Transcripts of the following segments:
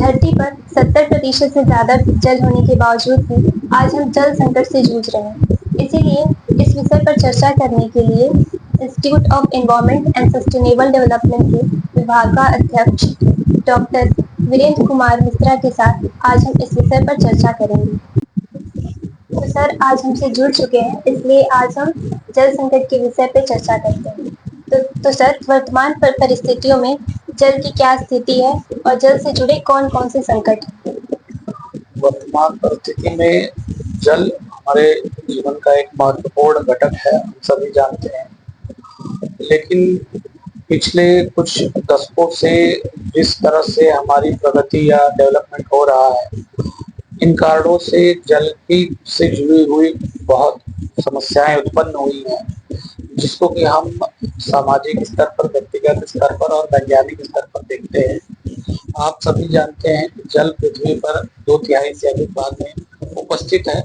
धरती पर 70% से ज़्यादा जल होने के बावजूद भी आज हम जल संकट से जूझ रहे हैं। इसीलिए इस विषय पर चर्चा करने के लिए institute of environment and sustainable development के विभागाध्यक्ष डॉक्टर वीरेंद्र कुमार मिश्रा के साथ आज हम इस विषय पर चर्चा करेंगे। तो सर आज हमसे जुड़ चुके हैं, इसलिए आज हम जल संकट के विषय पर चर्चा करते हैं। तो सर, वर्तमान परिस्थितियों में जल की क्या स्थिति है और जल से जुड़े कौन कौन से संकट हैं? वर्तमान परिस्थिति में जल हमारे जीवन का एक महत्वपूर्ण घटक है, हम सभी जानते हैं। लेकिन पिछले कुछ दशकों से जिस तरह से हमारी प्रगति या डेवलपमेंट हो रहा है, इन कारणों से जल की से जुड़ी हुई बहुत समस्याएं उत्पन्न हुई हैं, जिसको कि हम सामाजिक स्तर पर, व्यक्तिगत स्तर पर और वैज्ञानिक स्तर पर देखते हैं। आप सभी जानते हैं कि जल पृथ्वी पर 2/3 से अधिक भाग में उपस्थित है,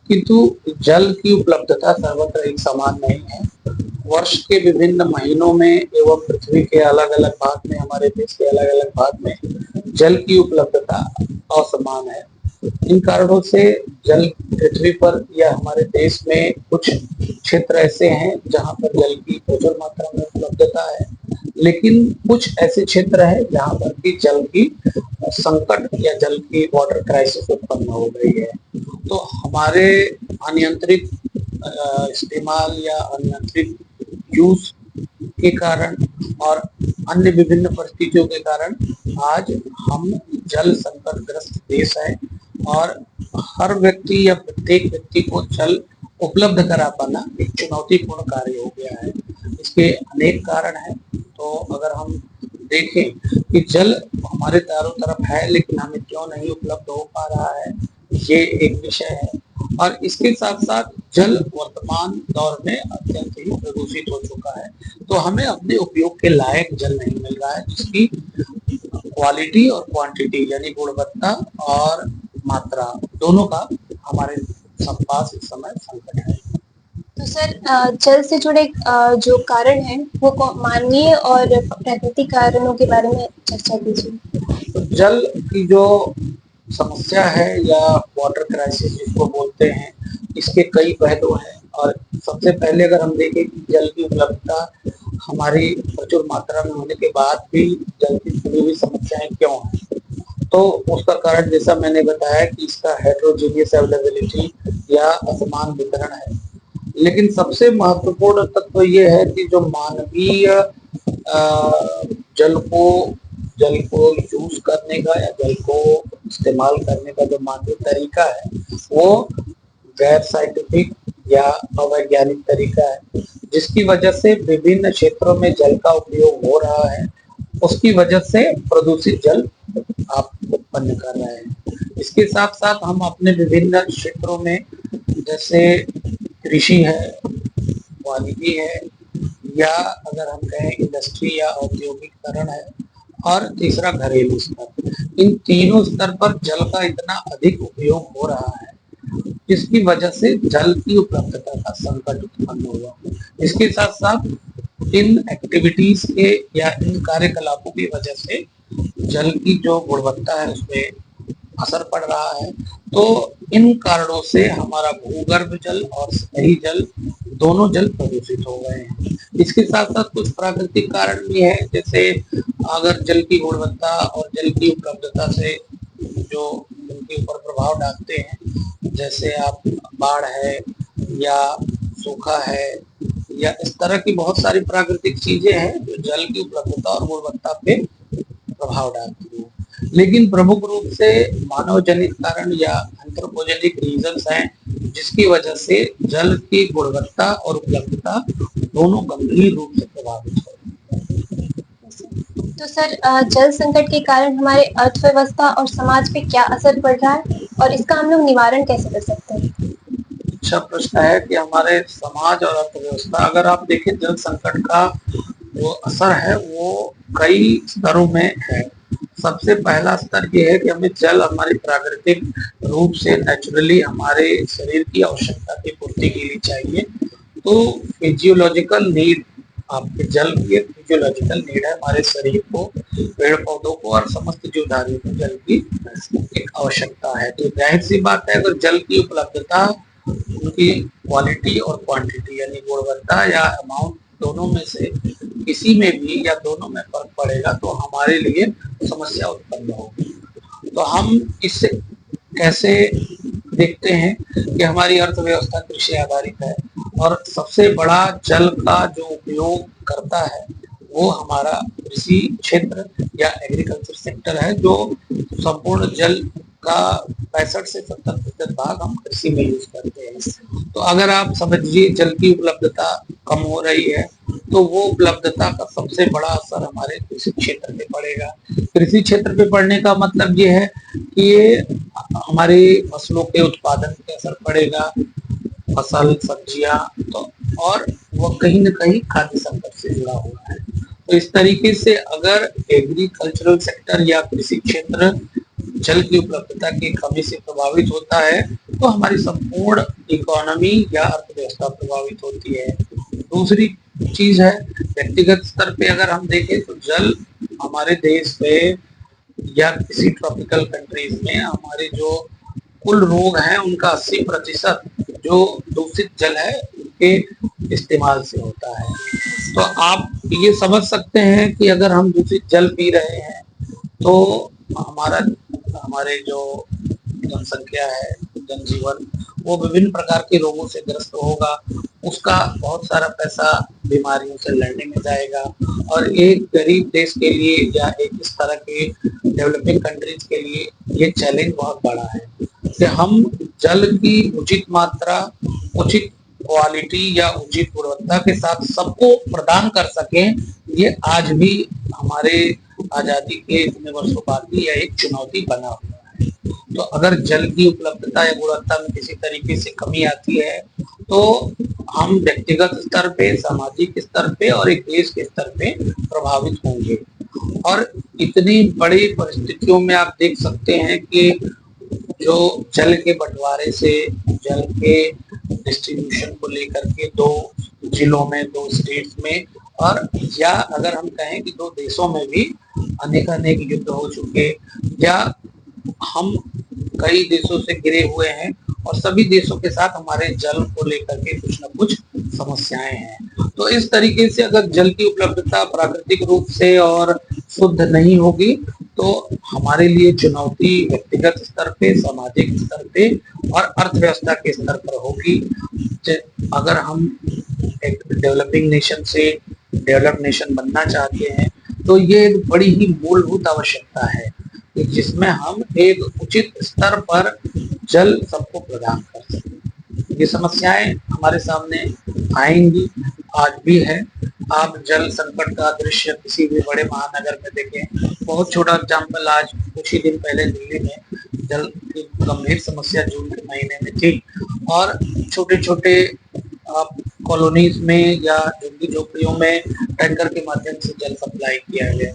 किंतु जल की उपलब्धता सर्वत्र एक समान नहीं है। वर्ष के विभिन्न महीनों में एवं पृथ्वी के अलग अलग भाग में, हमारे देश के अलग अलग भाग में जल की उपलब्धता असमान है। इन कारणों से जल पृथ्वी पर या हमारे देश में कुछ क्षेत्र ऐसे हैं जहां पर जल की प्रचुर मात्रा में उपलब्धता है, लेकिन कुछ ऐसे क्षेत्र है जहां पर भी जल की संकट या जल की वाटर क्राइसिस उत्पन्न हो गई है। तो हमारे अनियंत्रित इस्तेमाल या अनियंत्रित यूज के कारण और अन्य विभिन्न परिस्थितियों के कारण आज हम जल संकटग्रस्त देश है और हर व्यक्ति या प्रत्येक व्यक्ति को जल उपलब्ध करा पाना एक चुनौतीपूर्ण कार्य हो गया है। इसके अनेक कारण हैं। तो अगर हम देखें कि जल हमारे चारों तरफ है, लेकिन हमें क्यों नहीं उपलब्ध हो पा रहा है, ये एक विषय है। और इसके साथ साथ जल वर्तमान दौर में अत्यंत ही प्रदूषित हो चुका है, तो हमें अपने उपयोग के लायक जल नहीं मिल रहा है, जिसकी क्वालिटी और क्वांटिटी यानी गुणवत्ता और मात्रा दोनों का हमारे पास इस समय संकट है। तो सर, जल से जुड़े जो कारण हैं वो मानवीय और प्राकृतिक कारणों के बारे में चर्चा कीजिए। तो जल की जो समस्या है या वाटर क्राइसिस जिसको बोलते हैं, इसके कई पहलू हैं। और सबसे पहले अगर हम देखें कि जल की उपलब्धता हमारी प्रचुर मात्रा में होने के बाद भी जल की जुड़ी हुई समस्याएं क्यों हैं, तो उसका कारण जैसा मैंने बताया कि इसका हेट्रोजीनियस अवेलेबिलिटी या असमान वितरण है। लेकिन सबसे महत्वपूर्ण तत्व ये है कि जो मानवीय जल को यूज करने का या जल को इस्तेमाल करने का जो मानवीय तरीका है, वो गैर साइंटिफिक या अवैज्ञानिक तरीका है, जिसकी वजह से विभिन्न क्षेत्रों में जल का उपयोग हो रहा है। उसकी वजह से प्रदूषित जल आप उत्पन्न कर रहे हैं। इसके साथ साथ हम अपने विभिन्न क्षेत्रों में, जैसे कृषि है, वानिकी है, या अगर हम कहें इंडस्ट्री या औद्योगिकरण है, और तीसरा घरेलू स्तर, इन तीनों स्तर पर जल का इतना अधिक उपयोग हो रहा है, जिसकी वजह से जल की उपलब्धता का संकट उत्पन्न हुआ। इसके साथ साथ इन एक्टिविटीज के या इन कार्यकलापों की वजह से जल की जो गुणवत्ता है उसमें असर पड़ रहा है। तो इन कारणों से हमारा भूगर्भ जल और सतही जल दोनों जल प्रदूषित हो गए हैं। इसके साथ साथ कुछ प्राकृतिक कारण भी है, जैसे अगर जल की गुणवत्ता और जल की उपलब्धता से जो उनके ऊपर प्रभाव डालते हैं, जैसे आप बाढ़ है या सूखा है या इस तरह की बहुत सारी प्राकृतिक चीजें हैं जो जल की उपलब्धता और गुणवत्ता पे प्रभाव डालती है। लेकिन प्रमुख रूप से मानव जनित कारण या एंथ्रोपोजेनिक रीजंस हैं, जिसकी वजह से जल की गुणवत्ता और उपलब्धता दोनों गंभीर रूप से प्रभावित हो रही है। तो सर, जल संकट के कारण हमारे अर्थव्यवस्था और समाज पे क्या असर पड़ रहा है और इसका हम लोग निवारण कैसे कर सकते हैं? अच्छा प्रश्न है कि हमारे समाज और अर्थव्यवस्था, अगर आप देखें जल संकट का जो असर है वो कई स्तरों में है। सबसे पहला स्तर ये है कि हमें जल हमारी प्राकृतिक रूप से नेचुरली हमारे शरीर की आवश्यकता की पूर्ति के लिए चाहिए। तो फिजियोलॉजिकल नीड आपके जल की एक फिजियोलॉजिकल नीड है। हमारे शरीर को, पेड़ पौधों को और समस्त जीवधारियों को जल की एक आवश्यकता है। तो जाहिर सी बात है, अगर जल की उपलब्धता, उनकी क्वालिटी और क्वांटिटी यानी गुणवत्ता या अमाउंट दोनों में से किसी में भी या दोनों में फर्क पड़ेगा तो हमारे लिए समस्या उत्पन्न होगी। तो हम इससे कैसे देखते हैं कि हमारी अर्थव्यवस्था कृषि आधारित है और सबसे बड़ा जल का जो उपयोग करता है वो हमारा कृषि क्षेत्र या एग्रीकल्चर सेक्टर है, जो संपूर्ण जल का 65 से 70% भाग हम कृषि में यूज करते हैं। तो अगर आप समझिए जल की उपलब्धता कम हो रही है तो वो उपलब्धता का सबसे बड़ा असर हमारे कृषि क्षेत्र पे पड़ेगा। कृषि क्षेत्र पे पड़ने का मतलब ये है कि ये हमारी फसलों के उत्पादन पे असर पड़ेगा, फसल, सब्जियां, तो और वो कहीं न कहीं खाद्य संकट से जुड़ा हुआ है। तो इस तरीके से अगर एग्रीकल्चरल सेक्टर या कृषि क्षेत्र जल की उपलब्धता की कमी से प्रभावित होता है तो हमारी संपूर्ण इकोनॉमी या अर्थव्यवस्था प्रभावित होती है। दूसरी चीज है, व्यक्तिगत स्तर पे अगर हम देखें तो जल हमारे देश में या किसी ट्रॉपिकल कंट्रीज में हमारे जो कुल रोग हैं उनका 80% जो दूषित जल है उनके इस्तेमाल से होता है। तो आप ये समझ सकते हैं कि अगर हम दूषित जल पी रहे हैं तो हमारा हमारे जो जनसंख्या है, जनजीवन, वो विभिन्न प्रकार के रोगों से ग्रस्त होगा। उसका बहुत सारा पैसा बीमारियों से लड़ने में जाएगा और एक गरीब देश के लिए या एक इस तरह के डेवलपिंग कंट्रीज के लिए ये चैलेंज बहुत बड़ा है कि हम जल की उचित मात्रा, उचित क्वालिटी या उचित गुणवत्ता के साथ सबको प्रदान कर सकें। ये आज भी हमारे आजादी के इतने वर्षों बाद भी यह एक चुनौती बना हुआ है। तो अगर जल की उपलब्धता या गुणवत्ता में किसी तरीके से कमी आती है तो हम व्यक्तिगत स्तर पे, सामाजिक स्तर पे और एक देश के स्तर पे प्रभावित होंगे। और इतनी बड़ी परिस्थितियों में आप देख सकते हैं कि जो जल के बंटवारे से, जल के डिस्ट्रीब्यूशन को लेकर के दो जिलों में, दो स्टेट्स में, और या अगर हम कहें कि दो देशों में भी अनेक युद्ध हो चुके, या हम कई देशों से घिरे हुए हैं और सभी देशों के साथ हमारे जल को लेकर के कुछ न कुछ समस्याएं हैं। तो इस तरीके से अगर जल की उपलब्धता प्राकृतिक रूप से और शुद्ध नहीं होगी तो हमारे लिए चुनौती व्यक्तिगत स्तर पे, सामाजिक स्तर पे और अर्थव्यवस्था के स्तर पर होगी। अगर हम एक डेवलपिंग नेशन से डेवलप्ड नेशन बनना चाहते हैं तो ये एक बड़ी ही मूलभूत आवश्यकता है कि जिसमें हम एक उचित स्तर पर जल सबको प्रदान कर सकें। ये समस्याएं हमारे सामने आएंगी, आज भी है। आप जल संकट का दृश्य किसी भी बड़े महानगर में देखें। बहुत छोटा एग्जाम्पल, आज कुछ ही दिन पहले दिल्ली में जल की गंभीर समस्या जून के महीने में थी और छोटे छोटे कॉलोनीज में या झुग्गी झोपड़ियों में टैंकर के माध्यम से जल सप्लाई किया गया।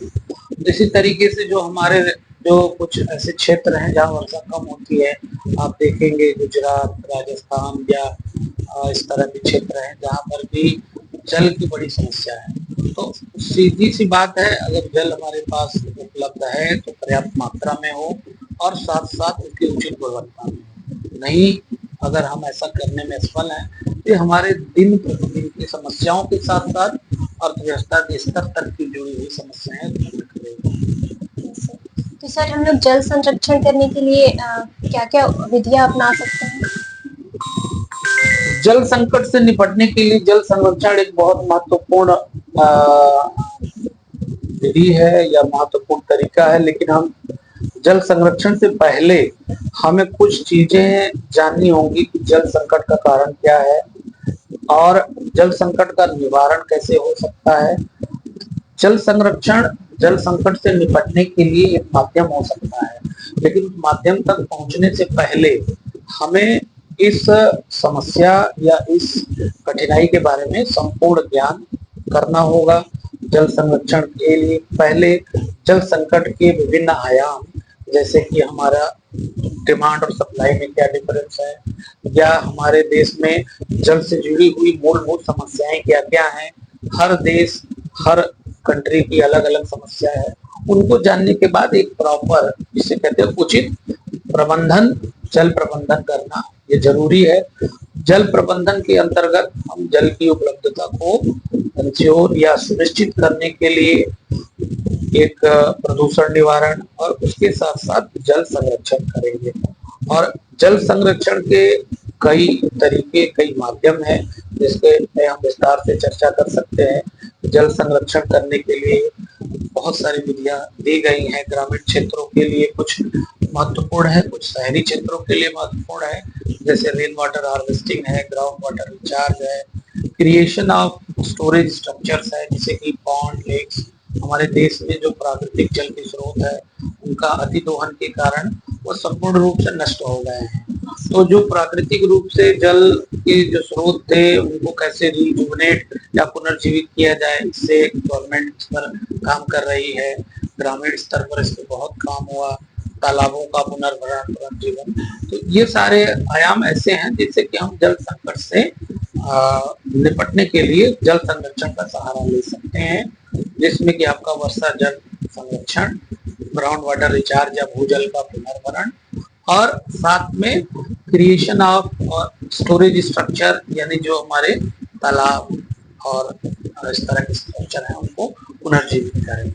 इसी तरीके से जो हमारे जो कुछ ऐसे क्षेत्र हैं जहाँ वर्षा कम होती है, आप देखेंगे गुजरात, राजस्थान या इस तरह के क्षेत्र हैं जहाँ पर भी जल की बड़ी समस्या है। तो सीधी सी बात है, अगर जल हमारे पास उपलब्ध है तो पर्याप्त मात्रा में हो और साथ साथ उसकी उचित गुणवत्ता में हो। नहीं, अगर हम ऐसा करने में असफल हैं तो हमारे दिन प्रतिदिन की समस्याओं के साथ साथ अर्थव्यवस्था के स्तर तक की जुड़ी हुई समस्याएं उत्पन्न करेगी। तो सर हम लोग जल संरक्षण करने के लिए क्या-क्या विधियां अपना सकते हैं? जल संकट से निपटने के लिए जल संरक्षण एक बहुत महत्वपूर्ण विधि है या महत्वपूर्ण तरीका है, लेकिन हम जल संरक्षण से पहले हमें कुछ चीजें जाननी होंगी कि जल संकट का कारण क्या है और जल संकट का निवारण कैसे हो सकता है। जल संरक्षण जल संकट से निपटने के लिए एक माध्यम हो सकता है, लेकिन उस माध्यम तक पहुंचने से पहले हमें इस समस्या या इस कठिनाई के बारे में संपूर्ण ज्ञान करना होगा। जल संरक्षण के लिए पहले जल संकट के विभिन्न आयाम, जैसे कि हमारा डिमांड और सप्लाई में क्या डिफरेंस है या हमारे देश में जल से जुड़ी हुई मूलभूत समस्याएं क्या क्या हैं, हर देश, हर कंट्री की अलग अलग समस्या है, उनको जानने के बाद एक प्रॉपर, जिसे कहते हैं उचित प्रबंधन, जल प्रबंधन करना ये जरूरी है। जल प्रबंधन के अंतर्गत हम जल की उपलब्धता को इंश्योर या सुनिश्चित करने के लिए एक प्रदूषण निवारण और उसके साथ साथ जल संरक्षण करेंगे। और जल संरक्षण के कई तरीके, कई माध्यम हैं जिसके पे हम विस्तार से चर्चा कर सकते हैं। जल संरक्षण करने के लिए बहुत सारी विधियां दी गई हैं। ग्रामीण क्षेत्रों के लिए कुछ महत्वपूर्ण है, कुछ शहरी क्षेत्रों के लिए महत्वपूर्ण है, जैसे रेन वाटर हार्वेस्टिंग है, ग्राउंड वाटर रिचार्ज है, क्रिएशन ऑफ स्टोरेज स्ट्रक्चर्स है, जैसे कि पॉन्ड, लेक्स। हमारे देश में जो प्राकृतिक जल के स्रोत है उनका अतिदोहन के कारण वो संपूर्ण रूप से नष्ट हो गए हैं। तो जो प्राकृतिक रूप से जल के जो स्रोत थे उनको कैसे रिजुवनेट या पुनर्जीवित किया जाए, इससे गवर्नमेंट इस पर काम कर रही है। ग्रामीण स्तर पर इस पर बहुत काम हुआ, तालाबों का पुनर्भरण, पुनर्जीवन। तो ये सारे आयाम ऐसे हैं जिससे कि हम जल संकट से निपटने के लिए जल संरक्षण का सहारा ले सकते हैं, जिसमें कि आपका वर्षा जल संरक्षण, ग्राउंड वाटर रिचार्ज या भूजल का पुनर्भरण, और साथ में क्रिएशन ऑफ स्टोरेज स्ट्रक्चर, यानी जो हमारे तालाब और इस तरह के स्ट्रक्चर हैं उनको पुनर्जीवित करें।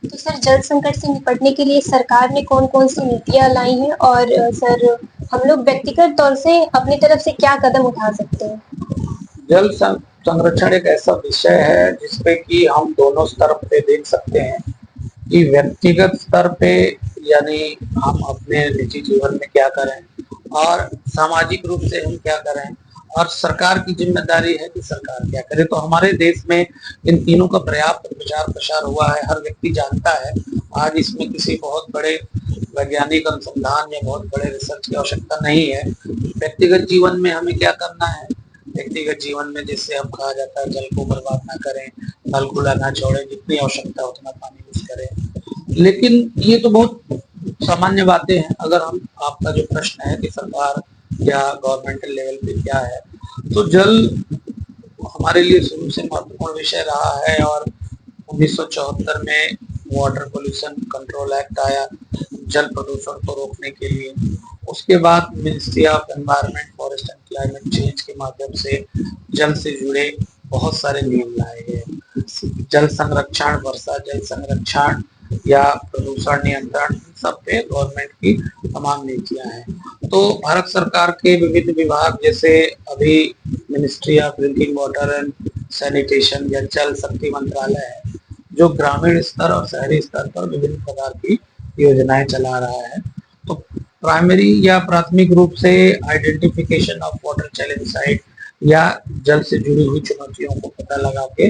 तो सर, जल संकट से निपटने के लिए सरकार ने कौन-कौन सी नीतियाँ लाई हैं और सर हम लोग व्यक्तिगत तौर से अपनी तरफ से क्या कदम उठा सकते हैं? जल संरक्षण एक ऐसा विषय है जिसपे कि हम दोनों स्तर पे देख सकते हैं कि व्यक्तिगत स्तर पे, यानी हम अपने निजी जीवन में क्या करें, और सामाजिक रूप से हम क्या करें, और सरकार की जिम्मेदारी है कि सरकार क्या करे। तो हमारे देश में इन तीनों का पर्याप्त प्रचार प्रसार हुआ है, हर व्यक्ति जानता है। आज इसमें किसी बहुत बड़े वैज्ञानिक अनुसंधान या बहुत बड़े रिसर्च की आवश्यकता नहीं है। व्यक्तिगत जीवन में हमें क्या करना है, व्यक्तिगत जीवन में जिससे हम कहा जाता है जल को बर्बाद ना करें, नल खुला ना छोड़ें, जितनी आवश्यकता है उतना पानी यूज करें। लेकिन ये तो बहुत सामान्य बातें हैं। अगर हम, आपका जो प्रश्न है कि सरकार या गवर्नमेंटल लेवल पे क्या है, तो जल हमारे लिए शुरू से महत्वपूर्ण विषय रहा है। और 1974 में वाटर पोल्यूशन कंट्रोल एक्ट आया जल प्रदूषण को रोकने के लिए। उसके बाद ministry of environment, forest and climate change के माध्यम से जल से जुड़े बहुत सारे नियम लाए गए। जल संरक्षण, वर्षा जल संरक्षण या प्रदूषण नियंत्रण, सब पे गवर्नमेंट की तमाम नीतियां हैं। तो भारत सरकार के विविध विभाग, जैसे अभी ministry of drinking water and sanitation या जल शक्ति मंत्रालय है, जो ग्रामीण स्तर और शहरी स्तर पर विभिन्न प्रकार की योजनाएं चला रहा है। तो प्राइमरी या प्राथमिक रूप से identification of water challenge site या जल से जुड़ी हुई चुनौतियों को पता लगा के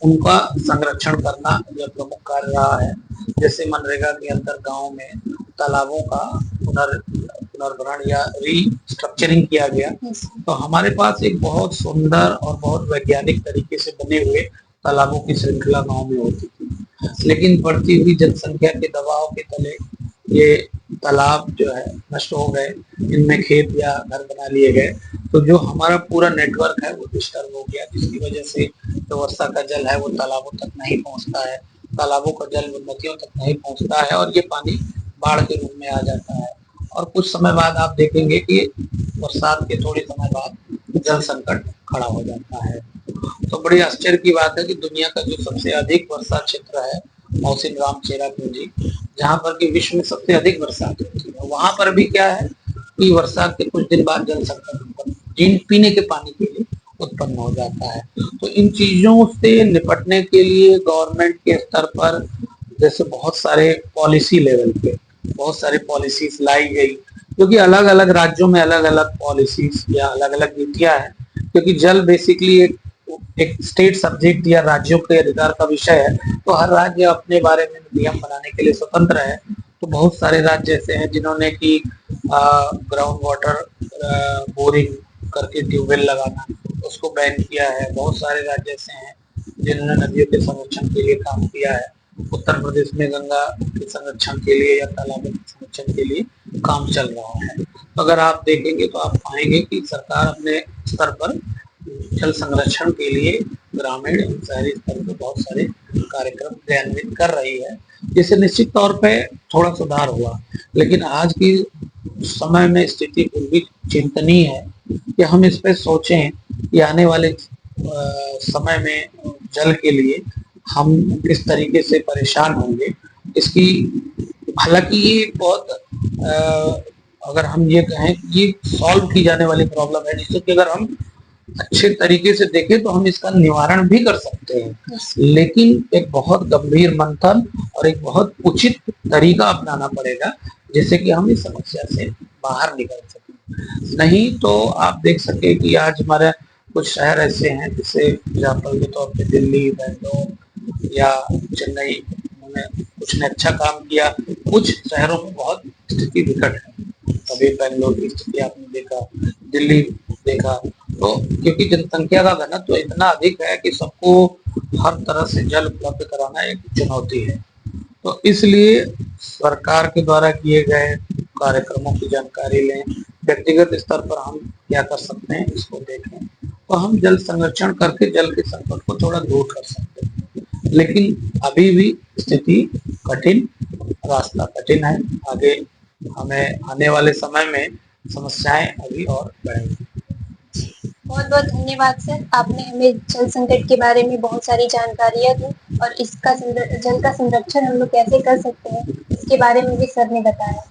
उनका संरक्षण करना यह प्रमुख कार्य रहा है। जैसे मनरेगा के अंदर गांव में तालाबों का पुनर्भरण या रीस्ट्रक्चरिंग किया गया। तो हमारे पास एक बहुत सुंदर और बहुत वैज्ञानिक तरीके से बने हुए तालाबों की श्रृंखला गांव में होती थी, लेकिन बढ़ती हुई जनसंख्या के दबाव के तले ये तालाब जो है नष्ट हो गए, इनमें खेत या घर बना लिए गए। तो जो हमारा पूरा नेटवर्क है वो डिस्टर्ब हो गया, जिसकी वजह से जो वर्षा का जल है वो तालाबों तक नहीं पहुंचता है, तालाबों का जल नदियों तक नहीं पहुंचता है, और ये पानी बाढ़ के रूप में आ जाता है। और कुछ समय बाद आप देखेंगे कि बरसात के थोड़ी समय बाद जल संकट खड़ा हो जाता है। तो बड़ी आश्चर्य की बात है कि दुनिया का जो सबसे अधिक वर्षा क्षेत्र है, मौसिन राम चेरापूंजी, जहाँ पर कि विश्व में सबसे अधिक बरसात होती है, वहां पर भी क्या है कि वर्षा के कुछ दिन बाद जल संकट पीने के पानी के लिए उत्पन्न हो जाता है। तो इन चीजों से निपटने के लिए गवर्नमेंट के स्तर पर जैसे बहुत सारे पॉलिसी लेवल पे बहुत सारी पॉलिसीज लाई गई, क्योंकि अलग अलग राज्यों में अलग अलग पॉलिसीज या अलग अलग नीतियां हैं। क्योंकि जल बेसिकली एक स्टेट सब्जेक्ट या राज्यों के अधिकार का विषय है, तो हर राज्य अपने बारे में नियम बनाने के लिए स्वतंत्र है। तो बहुत सारे राज्य ऐसे हैं जिन्होंने की ग्राउंड वाटर बोरिंग करके ट्यूबवेल लगाना उसको बैन किया है। बहुत सारे राज्य ऐसे हैं जिन्होंने नदियों के संरक्षण के लिए काम किया है। उत्तर प्रदेश में गंगा के संरक्षण के लिए या तालाबों के संरक्षण के लिए काम चल रहा है। तो अगर आप देखेंगे तो आप पाएंगे कि सरकार अपने स्तर पर जल संरक्षण के लिए ग्रामीण एवं शहरी स्तर पर बहुत सारे कार्यक्रम क्रियान्वित कर रही है, जिससे निश्चित तौर पे थोड़ा सुधार हुआ। लेकिन आज की समय में स्थिति फिर भी चिंतनीय है कि हम इस पे सोचें कि आने वाले समय में जल के लिए हम किस तरीके से परेशान होंगे। इसकी हालांकि ये बहुत अगर हम ये कहें कि ये सॉल्व की जाने वाली प्रॉब्लम है, जिससे कि अगर हम अच्छे तरीके से देखें तो हम इसका निवारण भी कर सकते हैं, लेकिन एक बहुत गंभीर मंथन और एक बहुत उचित तरीका अपनाना पड़ेगा, जिससे कि हम इस समस्या से बाहर निकल सकें। नहीं तो आप देख सके कि आज हमारे कुछ शहर ऐसे हैं, जैसे एग्जाम्पल के तौर पे दिल्ली, बैंगलोर या चेन्नई, उन्होंने कुछ ने अच्छा काम किया, कुछ शहरों में बहुत स्थिति विकट है। अभी बैंगलोर की स्थिति आपने देखा, दिल्ली देखा, तो क्योंकि जनसंख्या का घनत्व तो इतना अधिक है कि सबको हर तरह से जल उपलब्ध कराना एक चुनौती है। तो इसलिए सरकार के द्वारा किए गए कार्यक्रमों की जानकारी लें, व्यक्तिगत स्तर पर हम क्या कर सकते हैं इसको देखें, तो हम जल संरक्षण करके जल के संकट को थोड़ा दूर कर सकते हैं। लेकिन अभी भी स्थिति कठिन, रास्ता कठिन है। आगे हमें आने वाले समय में समस्याएं अभी और बढ़ेंगी। बहुत बहुत धन्यवाद सर, आपने हमें जल संकट के बारे में बहुत सारी जानकारियाँ दी और जल का संरक्षण हम लोग कैसे कर सकते हैं इसके बारे में भी सर ने बताया।